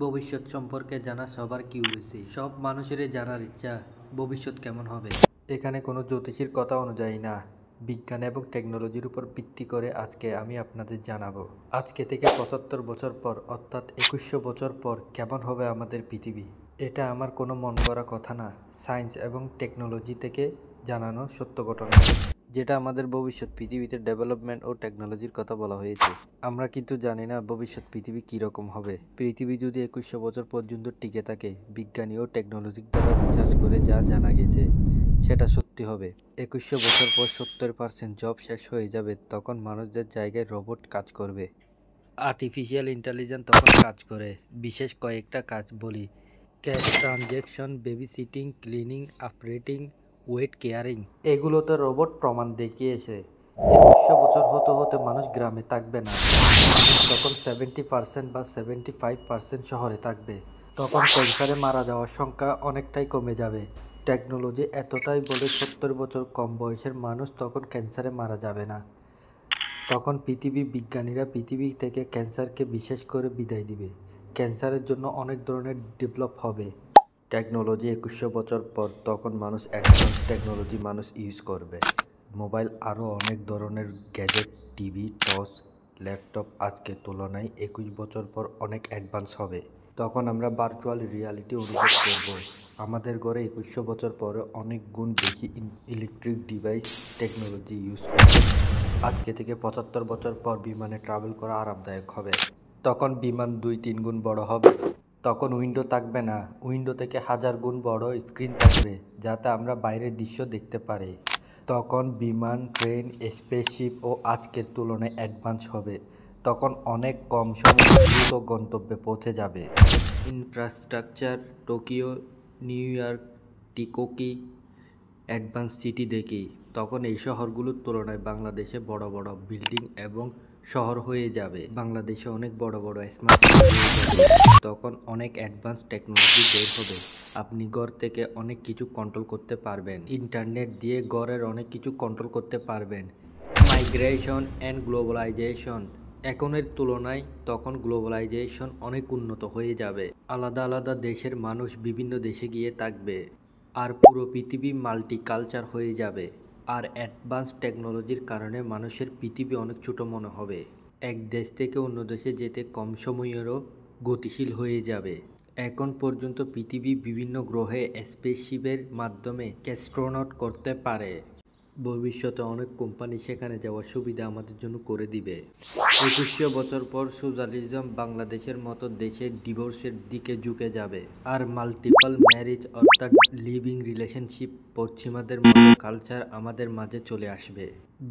ভবিষ্যৎ সম্পর্কে জানা সবার কিউরিওসিটি। সব মানুষেরই জানার ইচ্ছা ভবিষ্যৎ কেমন হবে। এখানে কোনো জ্যোতিষীর কথা অনুযায়ী না, বিজ্ঞান এবং টেকনোলজির উপর ভিত্তি করে আজকে আমি আপনাদের জানাবো আজকে থেকে ৭৫ বছর পর অর্থাৎ ২১০০ বছর পর কেমন হবে আমাদের পৃথিবী। এটা আমার কোনো মন গড়া কথা না, সায়েন্স এবং টেকনোলজি থেকে জানানো সত্য ঘটনা, যেটা আমাদের ভবিষ্যৎ পৃথিবীতে ডেভেলপমেন্ট ও টেকনোলজির কথা বলা হয়েছে। আমরা কিন্তু জানি না ভবিষ্যৎ পৃথিবী কীরকম হবে। পৃথিবী যদি ২১০০ বছর পর্যন্ত টিকে থাকে, বিজ্ঞানী ও টেকনোলজির দ্বারা রিসার্চ করে যা জানা গেছে সেটা সত্যি হবে। ২১০০ বছর পর ৭০% জব শেষ হয়ে যাবে, তখন মানুষদের জায়গায় রোবট কাজ করবে। আর্টিফিশিয়াল ইন্টেলিজেন্স তখন কাজ করে বিশেষ কয়েকটা কাজ বলি: cash transaction, baby sitting, cleaning, operating, wait caring. এগুলোতে রোবট প্রমাণ দেখিয়েছে। ২১০০ বছর হতে হতে মানুষ গ্রামে থাকবে না, তখন 70% বা 75% শহরে থাকবে। তখন ক্যান্সারে মারা যাওয়ার সংখ্যা অনেকটাই কমে যাবে। টেকনোলজি এতটাই বলে ৭০ বছর কম বয়সের মানুষ তখন ক্যান্সারে মারা যাবে না। তখন বিজ্ঞানীরা পৃথিবী থেকে ক্যান্সারকে বিশেষ করে বিদায় দিবে। ক্যান্সারের জন্য অনেক ধরনের ডেভেলপ হবে টেকনোলজি ২১০০ বছর পর। তখন মানুষ অ্যাডভান্স টেকনোলজি ইউজ করবে। মোবাইল আরও অনেক ধরনের গ্যাজেট, টিভি, টর্চ, ল্যাপটপ আজকের তুলনায় ২১ বছর পর অনেক অ্যাডভান্স হবে। তখন আমরা ভার্চুয়াল রিয়ালিটি অনুভব করব। আমাদের ঘরে ২১০০ বছর পরে অনেক গুণ বেশি ইলেকট্রিক ডিভাইস টেকনোলজি ইউজ করবে। আজকে থেকে ৭৫ বছর পর বিমানে ট্রাভেল করা আরামদায়ক হবে। তখন বিমান ২-৩ গুণ বড় হবে। তখন উইন্ডো থাকবে না, উইন্ডো থেকে ১০০০ গুণ বড় স্ক্রিন থাকবে, যাতে আমরা বাইরের দৃশ্য দেখতে পারি। তখন বিমান, ট্রেন, স্পেসশিপ ও আজকের তুলনায় অ্যাডভান্স হবে। তখন অনেক কম সময়ে দ্রুত গন্তব্যে পৌঁছে যাবে। ইনফ্রাস্ট্রাকচার টোকিও, নিউ ইয়র্ক, টিকোকি অ্যাডভান্স সিটি দেখি। তখন এই শহরগুলোর তুলনায় বাংলাদেশে বড় বড় বিল্ডিং এবং শহর হয়ে যাবে। বাংলাদেশে অনেক বড় বড় স্মার্ট সিটি হয়ে যাবে। তখন অনেক অ্যাডভান্স টেকনোলজি বের হবে। আপনি ঘর থেকে অনেক কিছু কন্ট্রোল করতে পারবেন। ইন্টারনেট দিয়ে ঘরের অনেক কিছু কন্ট্রোল করতে পারবেন। মাইগ্রেশন অ্যান্ড গ্লোবালাইজেশন এখনের তুলনায় তখন গ্লোবালাইজেশন অনেক উন্নত হয়ে যাবে। আলাদা আলাদা দেশের মানুষ বিভিন্ন দেশে গিয়ে থাকবে, আর পুরো পৃথিবী মাল্টিকালচার হয়ে যাবে। আর অ্যাডভান্স টেকনোলজির কারণে মানুষের পৃথিবী অনেক ছোট মনে হবে। এক দেশ থেকে অন্য দেশে যেতে কম সময়েরও গতিশীল হয়ে যাবে। এখন পর্যন্ত পৃথিবী বিভিন্ন গ্রহে স্পেসশিপের মাধ্যমে অ্যাস্ট্রোনট করতে পারে। ভবিষ্যতে অনেক কোম্পানি সেখানে যাওয়ার সুবিধা আমাদের জন্য করে দিবে। ২১০০ বছর পর সোশ্যালিজম বাংলাদেশের মতো দেশের ডিভোর্সের দিকে ঝুঁকে যাবে, আর মাল্টিপল ম্যারেজ অর্থাৎ লিভিং রিলেশনশিপ পশ্চিমাদের মতো কালচার আমাদের মাঝে চলে আসবে।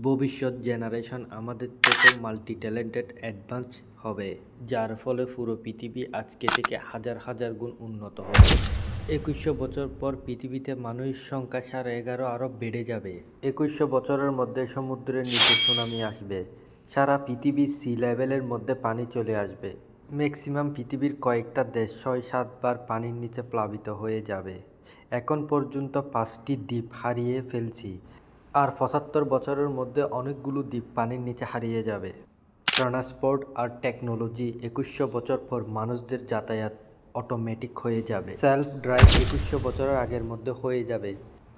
ভবিষ্যৎ জেনারেশন আমাদের থেকে মাল্টি ট্যালেন্টেড অ্যাডভান্স হবে, যার ফলে পুরো পৃথিবী আজকে থেকে হাজার হাজার গুণ উন্নত হবে। ২১০০ বছর পর পৃথিবীতে মানুষের সংখ্যা ১১.৫ আরও বেড়ে যাবে। ২১০০ বছরের মধ্যে সমুদ্রের নিচে সুনামি আসবে। সারা পৃথিবীর সি লেভেলের মধ্যে পানি চলে আসবে। ম্যাক্সিমাম পৃথিবীর কয়েকটা দেশ ৬-৭ বার পানির নিচে প্লাবিত হয়ে যাবে। এখন পর্যন্ত ৫টি দ্বীপ হারিয়ে ফেলছি, আর ৭৫ বছরের মধ্যে অনেকগুলো দ্বীপ পানির নিচে হারিয়ে যাবে। ট্রান্সপোর্ট আর টেকনোলজি ২১০০ বছর পর মানুষদের যাতায়াত অটোমেটিক হয়ে যাবে। সেলফ ড্রাইভ ২১০০ বছরের আগের মধ্যে হয়ে যাবে,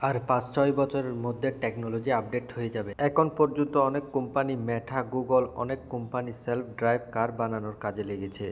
আর ৫-৬ বছরের মধ্যে টেকনোলজি আপডেট হয়ে যাবে। এখন পর্যন্ত অনেক কোম্পানি, মেটা, গুগল, অনেক কোম্পানি সেলফ ড্রাইভ কার বানানোর কাজে লেগেছে।